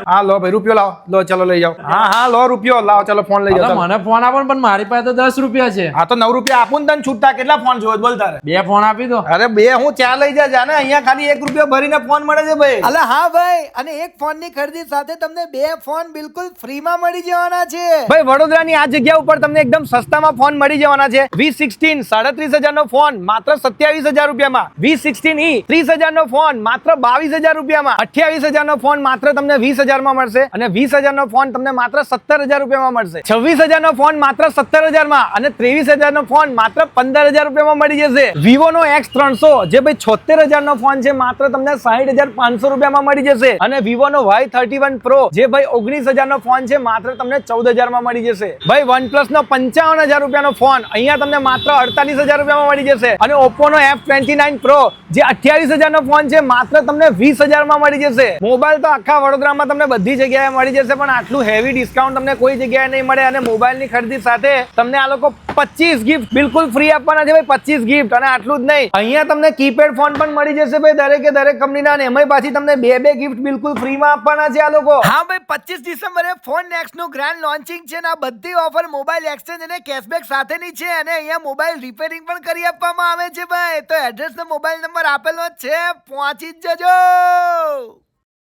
હા લો ભાઈ રૂપિયો લાવો, લો ચલો લઈ જાઓ. હા લો રૂપિયો લાવો, ચલો ફોન લઈ જાઓ. મને ફોન આપો પણ મારી પાસે તો 10 રૂપિયા છે. હા તો 9 રૂપિયા આપું ને તને છૂટતા. કેટલા ફોન જોવે બોલ તારે? 2 ફોન આપી દો. અરે 2 હું ચા લઈ જા જાને, અહીંયા ખાલી 1 રૂપિયો ભરીને ફોન મળે છે ભાઈ. અલા હા ભાઈ, અને એક ફોન ની ખરીદી સાથે તમને 2 ફોન બિલકુલ ફ્રી માં મળી જવાના છે. ભાઈ વડોદરાની આ જગ્યા ઉપર તમને એકદમ સસ્તામાં ફોન મળી જવાના છે. V16 37,000 નો ફોન માત્ર 27,000 રૂપિયામાં. V16e 30,000 નો ફોન માત્ર 22,000 રૂપિયામાં. 28,000 નો ફોન માત્ર તમને 20,000 માં મળશે, અને 20,000 નો ફોન તમને માત્ર 17,000 રૂપિયામાં મળશે. 26,000 નો ફોન માત્ર 17,000 માં, અને 23,000 નો ફોન માત્ર 15,000 રૂપિયામાં મળી જશે. Vivo નો X300 જે ભાઈ 76,000 નો ફોન છે માત્ર તમને 60,500 રૂપિયામાં મળી જશે. અને Vivo નો Y31 Pro જે ભાઈ 19,000 નો ફોન છે માત્ર તમને 14,000 માં મળી જશે. ભાઈ OnePlus નો 55,000 રૂપિયાનો ફોન અહીંયા તમને માત્ર 48,000 રૂપિયામાં મળી જશે. અને Oppo નો F29 Pro જે 28,000 નો ફોન છે માત્ર તમને 20,000 માં મળી જશે. મોબાઈલ તો આખા વડોદરામાં તમને બધી જગ્યાએ મળી જશે, પણ આટલું હેવી ડિસ્કાઉન્ટ તમને કોઈ જગ્યાએ નહીં મળે. અને મોબાઈલની ખરીદી સાથે તમને આ લોકો 25 ગિફ્ટ બિલકુલ ફ્રી આપવાના છે ભાઈ, 25 ગિફ્ટ. અને આટલું જ નહીં, અહીંયા તમને કીપેડ ફોન પણ મળી જશે ભાઈ દરેકે દરેક કંપનીના, અને એમાંય પાછી તમને 2 ગિફ્ટ બિલકુલ ફ્રીમાં આપવાના છે આ લોકો. હા ભાઈ, 25 ડિસેમ્બરે ફોન નેક્સ્ટ નું ગ્રાન્ડ લોન્ચિંગ છે ને આ બધી ઓફર મોબાઈલ એક્સચેન્જ અને કેશબેક સાથેની છે. અને અહીંયા મોબાઈલ રિપેરિંગ પણ કરી આપવામાં આવે છે ભાઈ. તો એડ્રેસ ને મોબાઈલ નંબર આપેલો જ છે, પહોંચી જ જજો.